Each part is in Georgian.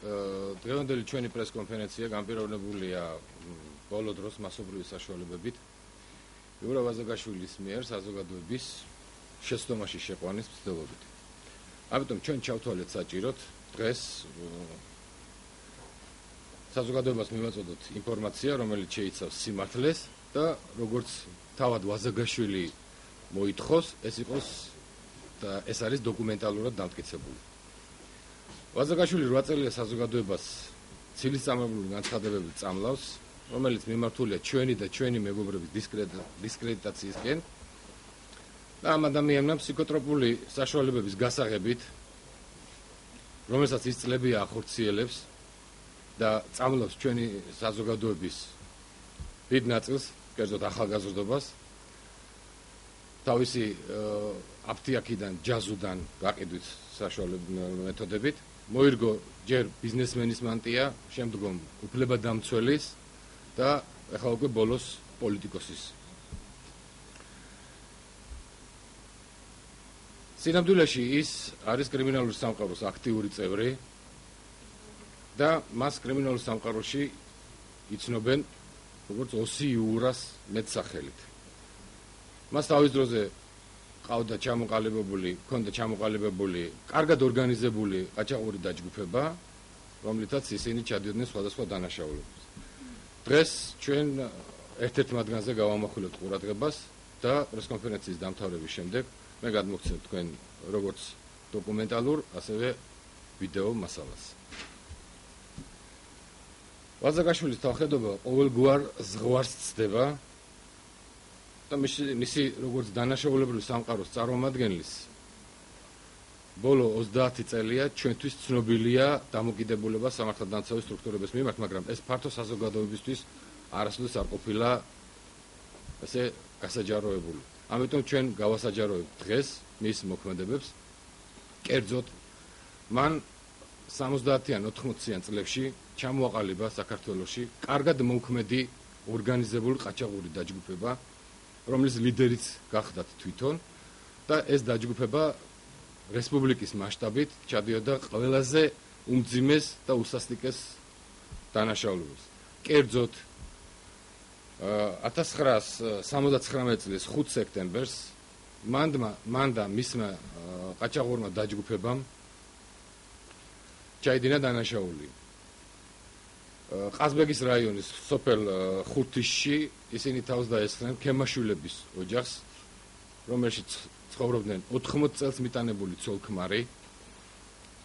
დღევანდელი ჩვენი პრესკონფერენცია განპირობებულია ბოლო დროს მასობრივი საშუალებებით იურა ვაზაგაშვილის მიერ საზოგადოების შეცდომაში შეყვანის მცდელობით. ამიტომ ჩვენ ჩავთვალეთ საჭიროდ დღეს საზოგადოებას მივაწოდოთ ინფორმაცია, რომელიც შეიცავს სიმართლეს და როგორც თავად ვაზაგაშვილი მოითხოვს, ეს იყოს და ეს არის დოკუმენტალურად დამტკიცებული. ვაზაგაშვილი 8 წელია საზოგადოებას ცილისწამებული განცხადებებით წამლავს, რომელიც მიმართულია ჩვენი და ჩვენი მეგობრების დისკრედიტაციისკენ და ამ ადამიანმა ფსიქოტროპული საშუალებების გასაღებით, რომელსაც ის წლებია ახორციელებს და წამლავს ჩვენი საზოგადოების დიდ ნაწილს, კერძოდ ახალგაზრდობას, თავისი აფთიაქიდან, ჯაზუდან გაყიდვის საშუალებით მეთოდებით, მოირგო ჯერ ბიზნესმენის მანტია, შემდგომ უფლებადამცველის და ახლა უკვე ბოლოს პოლიტიკოსის. სინამდვილეში ის არის კრიმინალური სამყაროს აქტიური წევრი და მას კრიმინალურ სამყაროში იცნობენ როგორც ოსი იურას მეტსახელით. მას თავის დროზე ჰყავდა ჩამოყალიბებული, კარგად ორგანიზებული ყაჩაღური დაჯგუფება, რომლითაც ისინი ჩადიოდნენ სხვადასხვა დანაშაულებებს. დღეს ჩვენ ერთ-ერთ მათგანზე გავამახვილებთ ყურადღებას და პრესკონფერენციის დამთავრების შემდეგ მე გადმოგცემთ თქვენ როგორც დოკუმენტალურ, ასევე ვიდეო მასალას. ვაზაგაშვილის თავხედობა ყოველგვარ ზღვარს ცდება და მისი როგორც დანაშაულებრივი სამყაროს წარმომადგენლის ბოლო 30 წელია ჩვენთვის ცნობილია დამოკიდებულება სამართალდამცავი სტრუქტურების მიმართ, მაგრამ ეს ფართო საზოგადოებისთვის არასოდეს არ ყოფილა ესე გასაჯაროებული. ამიტომ ჩვენ გავასაჯაროებთ დღეს მის მოქმედებებს. კერძოდ, მან 70-იან 80-იან წლებში ჩამოაყალიბა საქართველოში კარგად მოქმედი ორგანიზებული ყაჩაღური დაჯგუფება, რომლის ლიდერიც გახდათ თვითონ და ეს დაჯგუფება რესპუბლიკის მასშტაბით ჩადიოდა ყველაზე უმძიმეს და უსასტიკეს დანაშაულებებს. კერძოდ 1979 წლის 5 სექტემბერს მან და მისმა ყაჩაღურმა დაჯგუფებამ ჩაიდინა დანაშაული. ყაზბეგის რაიონის სოფელ ხურთისში ისინი თავს დაესხნენ ქემაშვილების ოჯახს, რომელშიც ცხოვრობდნენ 80 წელს მიტანებული ცოლ-ქმარი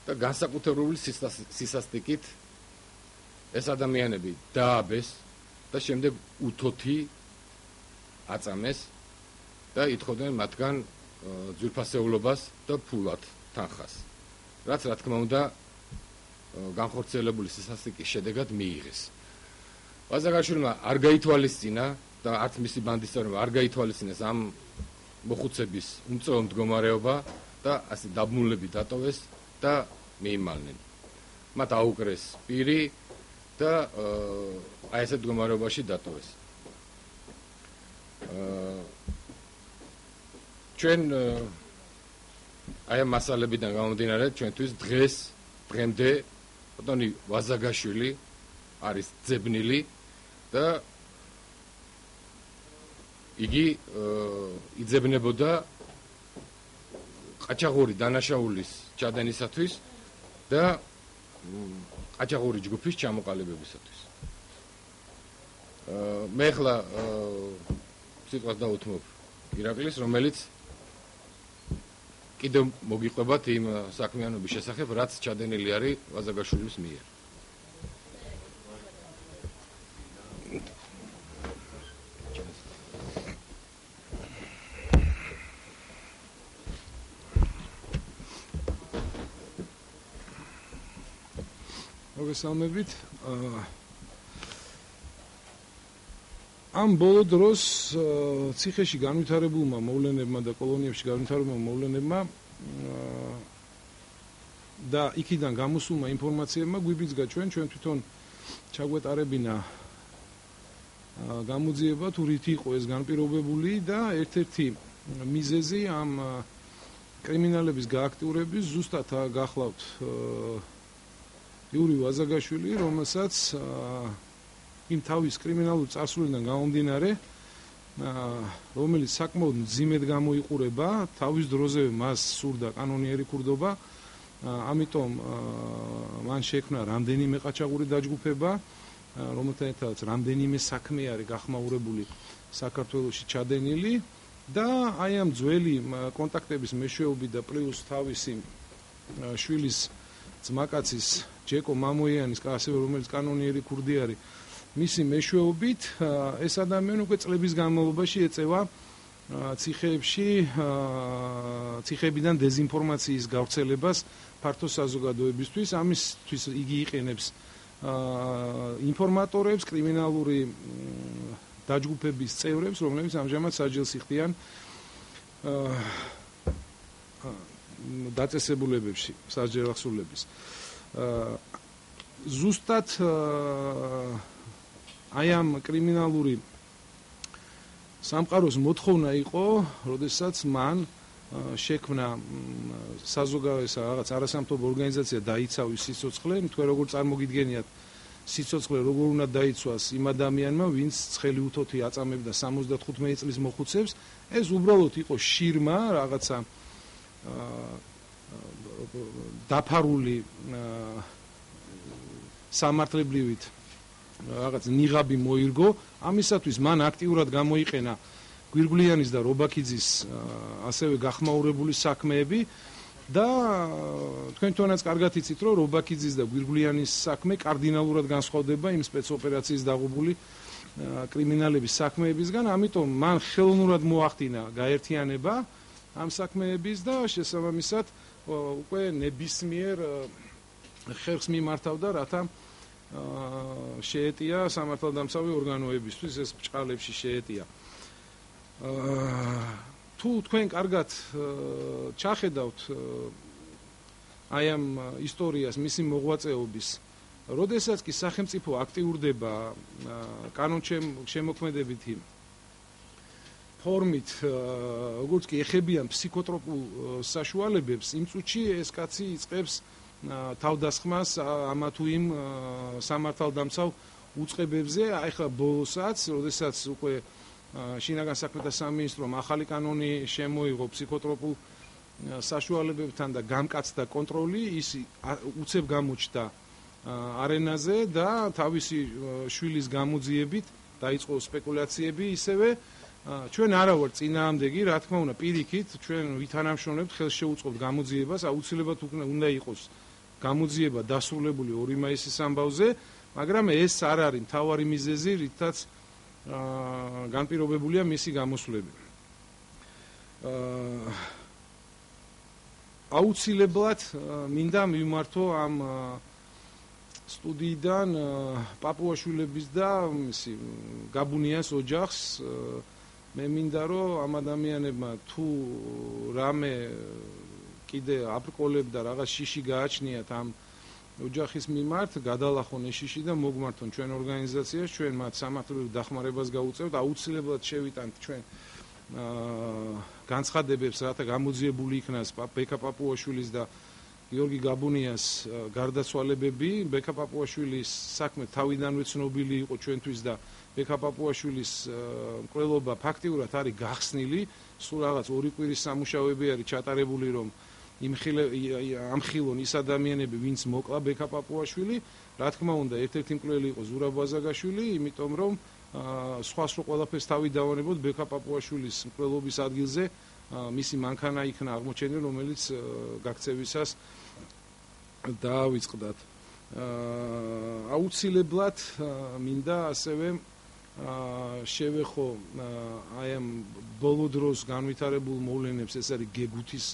და განსაკუთრებული სისასტიკით ეს ადამიანები დააბეს და შემდეგ უთოთი აწამეს და ითხოვდნენ მათგან ძვირფასეულობას და ფულად თანხას, რაც რა თქმა უნდა განხორციელებული სისასტიკის შედეგად მიიღეს. ვაზაგაშვილმა არ გაითვალისწინა და არც მისი ბანდისტებმა არ გაითვალისწინეს ამ მოხუცების უმწვევ მდგომარეობა და ასე დაბმულები დატოვეს და მიიმალნენ. მათ აუკრეს პირი და აი ესეთ მდგომარეობაში დატოვეს. ჩვენ აი ამ მასალებიდან გამომდინარე ჩვენთვის დღემდე ბატონი ვაზაგაშვილი არის ძებნილი და იგი იძებნებოდა ყაჩაღური დანაშაულის ჩადენისათვის და ყაჩაღური ჯგუფის ჩამოყალიბებისათვის. მე ახლა სიტყვას დაუთმობ ირაკლის, რომელიც კიდევ მოგიყვებათ იმ საქმიანობის შესახებ, რაც ჩადენილი არის ვაზაგაშვილის მიერ. მოგესალმებით. ამ ბოლო დროს ციხეში განვითარებულმა მოვლენებმა და კოლონიებში განვითარებულმა მოვლენებმა და იქიდან გამოსულმა ინფორმაციებმა გვიბიძგა ჩვენ თვითონ ჩაგვეტარებინა გამოძიება თუ რით იყო ეს განპირობებული და ერთ-ერთი მიზეზი ამ კრიმინალების გააქტიურების ზუსტად გახლავთ იური ვაზაგაშვილი, რომელსაც იმ თავის კრიმინალურ წარსულიდან გამომდინარე, რომელიც საკმაოდ მძიმედ გამოიყურება, თავის დროზე მას სურდა კანონიერი ქურდობა, ამიტომ მან შექმნა რამდენიმე ყაჩაღური დაჯგუფება, რომელთან ერთად რამდენიმე საქმე არის გახმაურებული საქართველოში ჩადენილი და აი ამ ძველი კონტაქტების მეშვეობით და პლუს თავისი შვილის ძმაკაცის ჯეკო მამოიანის, ასევე რომელიც კანონიერი ქურდი არის, მისი მეშვეობით ეს ადამიანი უკვე წლების განმავლობაში ეწევა ციხეებიდან დეზინფორმაციის გავრცელებას ფართო საზოგადოებისთვის. ამისთვის იგი იყენებს ინფორმატორებს, კრიმინალური დაჯგუფების წევრებს, რომლებიც ამჟამად საჯელს იხდიან დაწესებულებებში სასჯელახსულების. ზუსტად აი ამ კრიმინალური სამყაროს მოთხოვნა იყო, როდესაც მან შექმნა საზოგადოებისა რაღაც არასამთავრობო ორგანიზაცია დაიცავის სიცოცხლე, თქვენ როგორ წარმოგიდგენიათ სიცოცხლე როგორ უნდა დაიცვას იმ ადამიანმა, ვინც ცხელი უთოთი აწამებდა 75 წლის მოხუცებს, ეს უბრალოდ იყო შირმა, რაღაცა დაფარული სამართლებრივით რაღაც ნიღაბი მოირგო, ამისათვის მან აქტიურად გამოიყენა გვირგვლიანის და რობაქიძის ასევე გახმაურებული საქმეები და თქვენ თვითონაც კარგად იცით, რომ რობაქიძის და გვირგვლიანის საქმე კარდინალურად განსხვავდება იმ სპეცოპერაციის დაღუპული კრიმინალების საქმეებისგან, ამიტომ მან ხელოვნურად მოახდინა გაერთიანება ამ საქმეების და შესაბამისად უკვე ნებისმიერ ხერხს მიმართავდა, რათა შეეტია სამართალდამცავი ორგანოებისთვის, ეს ბჭყალებში შეეტია. თუ თქვენ კარგად ჩახედავთ აი ამ ისტორიას, მისი მოღვაწეობის, როდესაც კი სახელმწიფო აქტიურდება კანონშემოქმედებითი ფორმით, როგორც კი ეხებიან ფსიქოტროპულ საშუალებებს, იმ წუთში ეს კაცი იწყებს თავდასხმას ამა თუ იმ სამართალდამცავ უწყებებზე. აი ხა ბოლოსაც, როდესაც უკვე შინაგან საქმეთა სამინისტრომ ახალი კანონი შემოიღო ფსიქოტროპულ საშუალებებთან და გამკაცდა კონტროლი, ის უცებ გამოჩნდა არენაზე და თავისი შვილის გამოძიებით დაიწყო სპეკულაციები, ისევე ჩვენ არა ვარ წინააღმდეგი, რა თქმა უნდა, პირიქით ჩვენ ვითანამშრომლებთ, ხელს შეუწყობთ გამოძიებას, აუცილებლად უნდა იყოს გამოძიება დასრულებული 2 მაისის ამბავზე, მაგრამ ეს არ არის მთავარი მიზეზი, რითაც განპირობებულია მისი გამოსვლები. აუცილებლად მინდა მივმართო ამ სტუდიიდან პაპუაშვილების და გაბუნიას ოჯახს. მე მინდა რომ ამ ადამიანებმა თუ რამე კიდე აპრკოლებდა, რაღაც შიში გააჩნიათ ამ ოჯახის მიმართ, გადალახონ ეს შიში და მოგმართონ ჩვენ ორგანიზაციას, ჩვენ მათ სამართლებრივ დახმარებას გავუწევთ, აუცილებლად შევიტანთ ჩვენ განცხადებებს, რათა გამოძიებული იქნას ბექა პაპუაშვილის და გიორგი გაბუნიას გარდაცვალებები. ბექა პაპუაშვილის საქმე თავიდანვე ცნობილი იყო ჩვენთვის და ბექა პაპუაშვილის მკვლელობა ფაქტიურად არის გახსნილი, სულ რაღაც 2 კვირის სამუშაოები არის ჩატარებული, რომ ამხილონ ის ადამიანები, ვინც მოკლა ბექა პაპუაშვილი. რა თქმა უნდა, ერთ-ერთი მკვლელი იყო ზურაბ ვაზაგაშვილი, იმიტომ რომ სხვას რო ყველაფერს თავი დავანებოთ ბექა პაპუაშვილის მკვლელობის ადგილზე მისი მანქანა იქნა აღმოჩენილი, რომელიც გაქცევისას დაავიწყდათ. აუცილებლად მინდა ასევე შევეხო აი ამ ბოლო დროს განვითარებულ მოვლენებს, ეს არის გეგუთის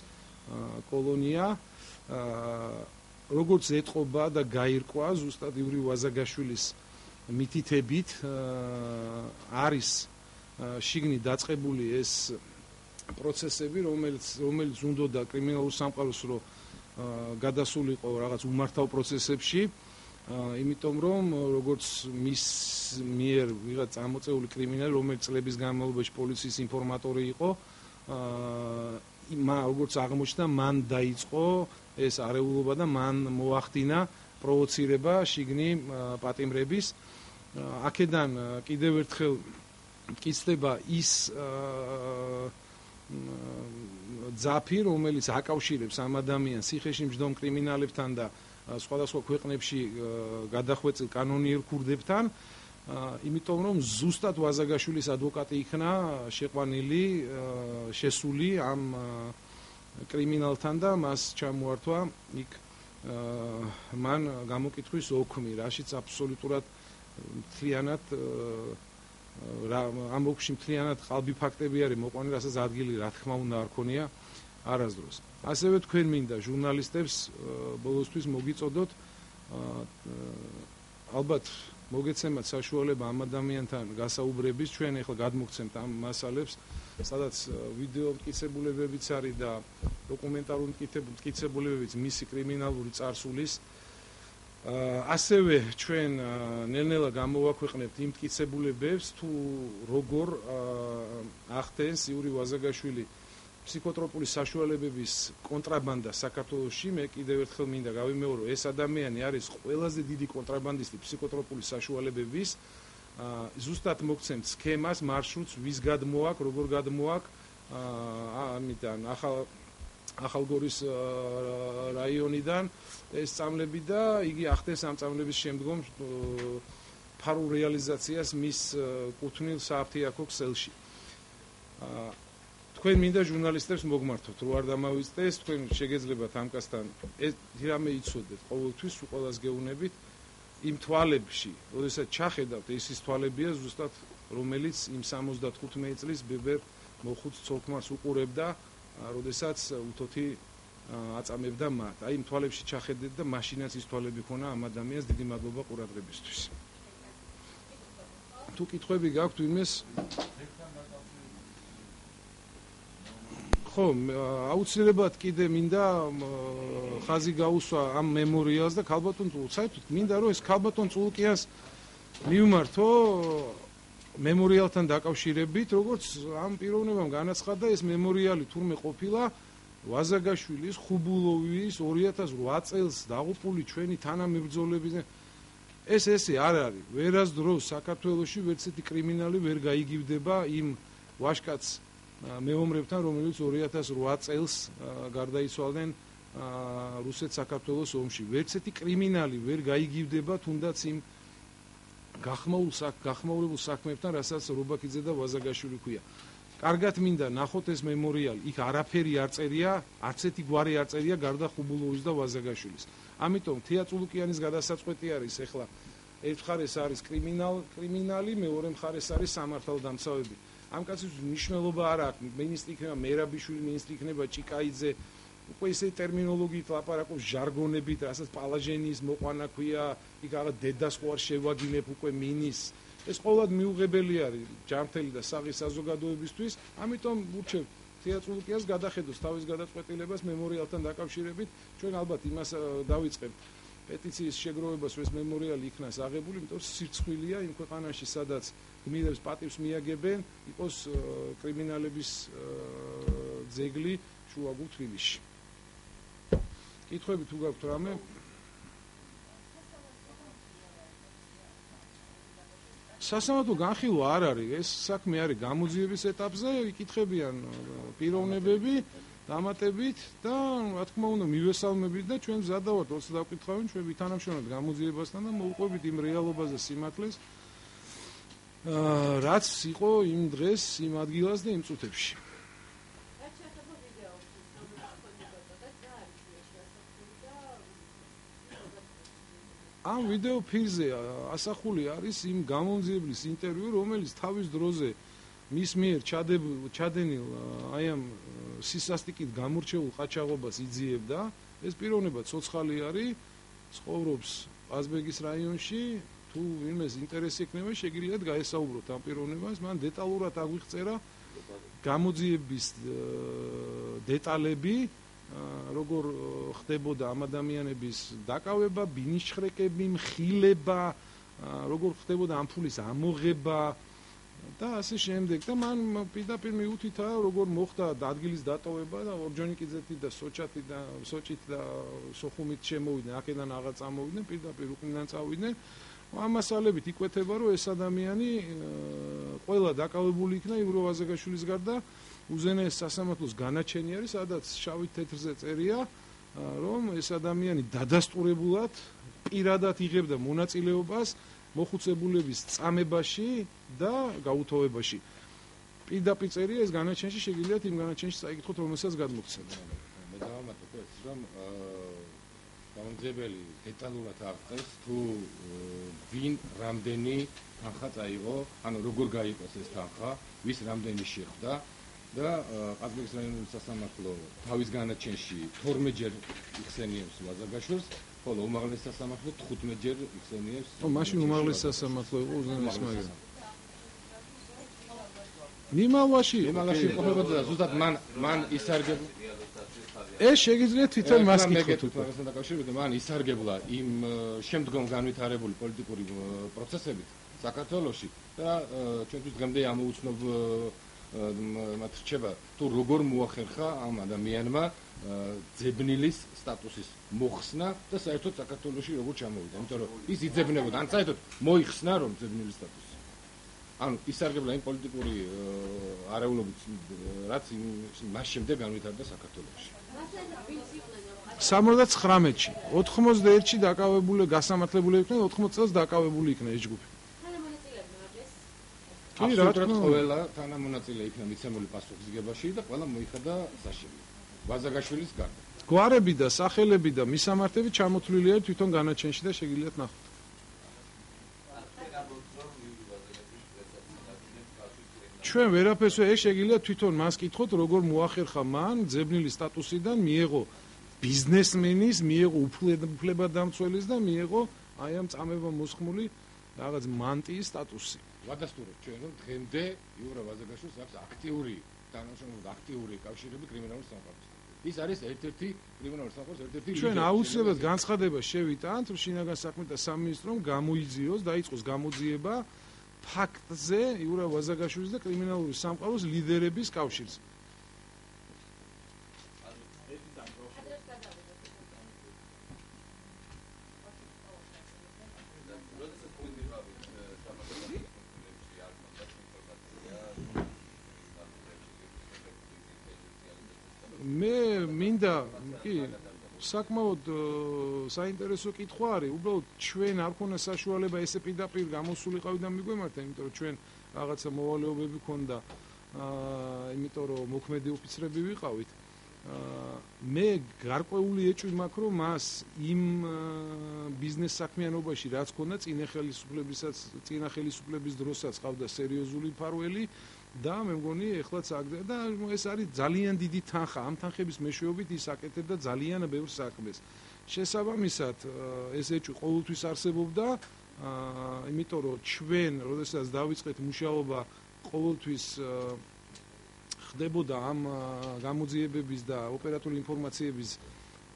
კოლონია, როგორც ეტყობა და გაირკვა ზუსტად იური ვაზაგაშვილის მითითებით, არის შიგნით დაწყებული ეს პროცესები, რომელიც უნდოდა კრიმინალურ სამყაროს რო გადასულიყო რაღაც უმართავ პროცესებში, იმიტომ რომ როგორც მის მიერ ვიღაც წამოწეული კრიმინალი, რომელიც წლების განმავლობაში პოლიციის ინფორმატორი იყო, როგორც აღმოჩნდა, მან დაიწყო ეს არეულობა და მან მოახდინა პროვოცირება შიგნი პატიმრების. აქედან კიდევ ერთხელ მტკიცდება ის ძაფი, რომელიც აკავშირებს ამ ადამიანს ციხეში მჯდომ კრიმინალებთან და სხვადასხვა ქვეყნებში გადახვეწილ კანონიერ ქურდებთან, იმიტომ რომ ზუსტად ვაზაგაშვილის ადვოკატი იქნა შეყვანილი, შესული ამ კრიმინალთან და მას ჩამოართვა იქ მან გამოკითხვის ოქმი, რაშიც აბსოლუტურად მთლიანად ამ ოქში მთლიანად ყალბი ფაქტები არის მოყვანილი, რასაც ადგილი რა თქმა უნდა არ ქონია არასდროს. ასევე თქვენ მინდა ჟურნალისტებს ბოლოსთვის მოგიწოდოთ ალბათ მოგეცემათ საშუალება ამ ადამიანთან გასაუბრების, ჩვენ ახლა გადმოგცემთ ამ მასალებს, სადაც ვიდეო მტკიცებულებებიც არის და დოკუმენტალური მტკიცებულებებიც მისი კრიმინალური წარსულის. ასევე ჩვენ ნელ-ნელა გამოვაქვეყნებთ იმ მტკიცებულებებს, თუ როგორ ახდენს იური ვაზაგაშვილი ფსიქოტროპული საშუალებების კონტრაბანდა საქართველოში. მე კიდევ ერთხელ მინდა გავიმეორო, ეს ადამიანი არის ყველაზე დიდი კონტრაბანდისტი ფსიქოტროპული საშუალებების. ზუსტად მოგცემთ სქემას, მარშრუტს, ვის გადმოაქვს, როგორ გადმოაქვს ამიდან ახალგორის რაიონიდან ეს წამლები და იგი ახდენს ამ წამლების შემდგომ ფარულ რეალიზაციას მის კუთვნილ სააფთიაქო ქსელში. თქვენ მინდა ჟურნალისტებს მოგმართოთ, რო არ დამავიწყდეს, თქვენ შეგეძლებათ ამ კაცთან რამე იცოდეთ, ყოველთვის უყოლას გეუნებით იმ თვალებში, როდესაც ჩახედავთ, ის თვალებია ზუსტად, რომელიც იმ 75 წლის ბებერ მოხუც ცოლ-ქმარს უყურებდა, როდესაც უთოთი აწამებდა მათ. აი იმ თვალებში ჩახედეთ და მაშინაც ის თვალები ქონა ამ ადამიანს. დიდი მადლობა ყურადღებისთვის. თუ კითხვები გაქვთ ვინმეს? ხო, აუცილებლად კიდე მინდა ხაზი გაუსვა ამ მემორიალს და ქალბატონ წულკიანს. საერთოდ მინდა რომ ეს ქალბატონ წულკიანს მივმართო მემორიალთან დაკავშირებით, როგორც ამ პიროვნებამ განაცხადა, ეს მემორიალი თურმე ყოფილა ვაზაგაშვილის, ხუბულოვის 2008 წელს დაღუპული ჩვენი თანამებრძოლების. ესე არ არის. ვერასდროს საქართველოში ვერცერთი კრიმინალი ვერ გაიგივდება იმ ვაჟკაც მეომრებთან, რომელიც 2008 წელს გარდაიცვალნენ რუსეთ-საქართველოს ომში. ვერცერთი კრიმინალი ვერ გაიგივდება თუნდაც იმ გახმაურებულ საქმეებთან, რასაც რობაქიძე და ვაზაგაშვილი ქვია. კარგად მინდა ნახოთ ეს მემორიალი. იქ არაფერი არ წერია, არც ერთი გვარი არ წერია გარდა ხუბულოვის და ვაზაგაშვილის. ამიტომ თეა წულუკიანის გადასაწყვეტი არის ახლა ერთ მხარეს არის კრიმინალი, მეორე მხარეს არის სამართალდამცავები. ამ კაცის მნიშვნელობა არ აქვს. მინისტრი იქნება მერაბიშვილი, მინისტრი იქნება ჭიკაიძე. უკვე ისე ტერმინოლოგიით ლაპარაკობს, ჟარგონებით, რასაც პალაჟენის მოყვანა ქვია, იქ რაღაც დედას ხო არ შევაგინებ უკვე მინის. ეს ყოველად მიუღებელი არის ჯანმრთელი და საღი საზოგადოებისთვის. ამიტომ ვურჩევ თეა წულუკიანს გადახედოს თავის გადაწყვეტილებას მემორიალთან დაკავშირებით. ჩვენ ალბათ იმას დავიწყებთ პეტიციის შეგროვებას, რომ ეს მემორიალი იქნას აღებული, იმიტომ რომ სირცხვილია იმ ქვეყანაში, სადაც გმირებს პატივს მიაგებენ, იყოს კრიმინალების ძეგლი შუაგულ თბილისში. კითხვები თუ გაქვთ რამე? სასამართლო განხილვა არ არის, ეს საქმე არის გამოძიების ეტაპზე, იკითხებიან პიროვნებები დამატებით და რა თქმა უნდა მივესალმებით და ჩვენ მზად ვართ, როცა დავკითხავენ, ჩვენ ვითანამშრომლობთ გამოძიებასთან და მოვუყვებით იმ რეალობაზე სიმართლეს, რაც იყო იმ დღეს, იმ ადგილას და იმ წუთებში. ამ ვიდეო ფილმზე ასახული არის იმ გამომძიებლის ინტერვიუ, რომელიც თავის დროზე მის მიერ ჩადენილ აი ამ სისასტიკით გამორჩეულ ყაჩაღობას იძიებდა. ეს პიროვნება ცოცხალი არის, ცხოვრობს ყაზბეგის რაიონში. თუ ვინმეს ინტერესი ექნება, შეგიძლიათ გაესაუბროთ ამ პიროვნებას. მან დეტალურად აღვიღწერა გამოძიების დეტალები, როგორ ხდებოდა ამ ადამიანების დაკავება, ბინიშხრეკები, მხილება, როგორ ხდებოდა ამ ფულის ამოღება, და ასე შემდეგ და მან პირდაპირ მიუთითა როგორ მოხდა ადგილის დატოვება და ორჯონიკიძეთი და სოჭით და სოხუმით შემოვიდნენ, აქედან აღარ წამოვიდნენ, პირდაპირ უკნიდან წავიდნენ. ამ მასალებით იკვეთება, რომ ეს ადამიანი ყველა დაკავებული იქნა იურო ვაზაგაშვილის გარდა უზენაეს სასამართლოს განაჩენი არის, სადაც შავით თეთრზე წერია, რომ ეს ადამიანი დადასტურებულად პირადად იღებდა მონაწილეობას მოხუცებულების წამებაში და გაუთოვებაში. პირდაპირ წერია ეს განაჩენში, შეგიძლიათ იმ განაჩენში წაიკითხოთ, რომელსაც გადმოგცემთ. მე დავამატებ ეს, რომ გამომძებელი დეტალურად აღწერს თუ ვინ რამდენი თანხა წაიღო, ანუ როგორ გაიყოს ეს თანხა, ვის რამდენი შეხვდა და ყაზბეგის რაიონული სასამართლო თავის განაჩენში 12-ჯერ იხსენიებს ვაზაგაშვილს, ხოლო უმაღლეს სასამართლო 15-ჯერ იხსენიებს. მაშინ უმაღლეს სასამართლო იყო უზენაეს მაგრამ. მიმალვაში ყოფილა და ზუსტად მან ისარგებლა. ეს შეგიძლიათ თვითონ მას კითხოთ უკვე. პროგრესთან დაკავშირებით მან ისარგებლა იმ შემდგომ განვითარებული პოლიტიკური პროცესებით საქართველოში და ჩვენთვის დღემდე ამოუცნობ მათ რჩება თუ როგორ მოახერხა ამ ადამიანმა ძებნილის სტატუსის მოხსნა და საერთოდ საქართველოში როგორ ჩამოვიდა, იმიტომ რომ ის იძებნებოდა, ან საერთოდ მოიხსნა რომ ძებნილის სტატუსი. ანუ ისარგებლა იმ პოლიტიკური არეულობით, რაც მას შემდეგ განვითარდა საქართველოში. 79-ში 91-ში დაკავებული გასამართლებული იქნა, 80 წელს დაკავებული იქნა ეს ჯგუფი. აბსოლუტურად ყველა თანამონაწილე იქნა მიცემული პასუხისგებაში და ყველა მოიხადა საშინლად. ვაზაგაშვილის გარდა. გვარები და სახელები და მისამართები ჩამოთვლილი არის თვითონ განაჩენში და შეგიძლიათ ნახოთ. ჩვენ ვერაფერს ეს შეგიძლიათ თვითონ მას კითხოთ, როგორ მოახერხა მან ძებნილის სტატუსიდან მიეღო ბიზნესმენის, მიეღო უფლებადამცველის და მიეღო აი ამ წამებამ მოსხმული რაღაც მანტიის სტატუსი. ვადასტურებთ ჩვენ რომ დღემდე იურა ვაზაგაშვილს აქვს აქტიური თანამშრომლობა, აქტიური კავშირები კრიმინალურ სამყაროსთან. ის არის ერთ-ერთი კრიმინალურ სამყაროს ერთ-ერთი ლიდერი. ჩვენ აუცილებლად განცხადება შევიტანთ შინაგან საქმეთა სამინისტრომ გამოიძიოს, დაიწყოს გამოძიება ფაქტზე იურა ვაზაგაშვილის და კრიმინალური სამყაროს ლიდერების კავშირზე. მე მინდა კი საკმაოდ საინტერესო კითხვა არის, უბრალოდ ჩვენ არ ქონა საშუალება ესე პირდაპირ გამოსულიყავით და მიგვემართა, იმიტომ რომ ჩვენ რაღაცა მოვალეობები ქონდა, იმიტომ რომ მოქმედი ოფიცრები ვიყავით. მე გარკვეული ეჭვი მაქვს, რომ მას იმ ბიზნეს საქმიანობაში რაც ქონდა წინა ხელისუფლების დროსაც ყავდა სერიოზული მფარველი და მე მგონი ეხლაც აგდა და ეს არის ძალიან დიდი თანხა. ამ თანხების მეშვეობით ის აკეთებდა ძალიან ბევრ საქმეს. შესაბამისად, ეს ეჭვი ყოველთვის არსებობდა, იმიტომ რომ ჩვენ, როდესაც დავიწყეთ მუშაობა, ყოველთვის ხდებოდა ამ გამოძიებების და ოპერატიული ინფორმაციების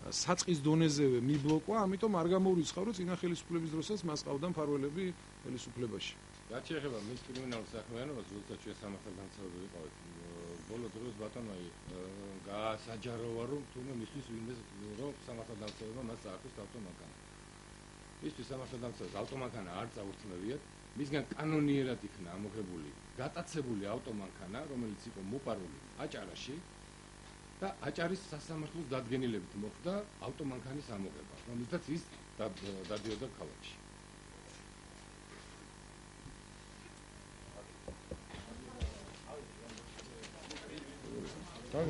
საწყის დონეზევე მიბლოკვა, ამიტომ არ გამოურიცხავ, რომ წინა ხელისუფლების დროსაც მას ყავდა მფარველები ხელისუფლებაში. რაც შეეხება მის კრიმინალურ საქმიანობას, ზუსტად ჩვენ სამართალდამცავები ვიყავით. ბოლო დროს ბატონო გაასაჯაროვა, რომ თუნდაც მისთვის ვინმე რომ სამართალდამცავება მას ააქვს ავტომანქანა. მისთვის სამართალდამცავებს ავტომანქანა არ წაურთმევიათ, მისგან კანონიერად იქნა ამოღებული გატაცებული ავტომანქანა, რომელიც იყო მოპარული აჭარაში და აჭარის სასამართლოს დადგენილებით მოხდა ავტომანქანის ამოღება, რომელსაც ის დადიოდა ქალაქში. Tá,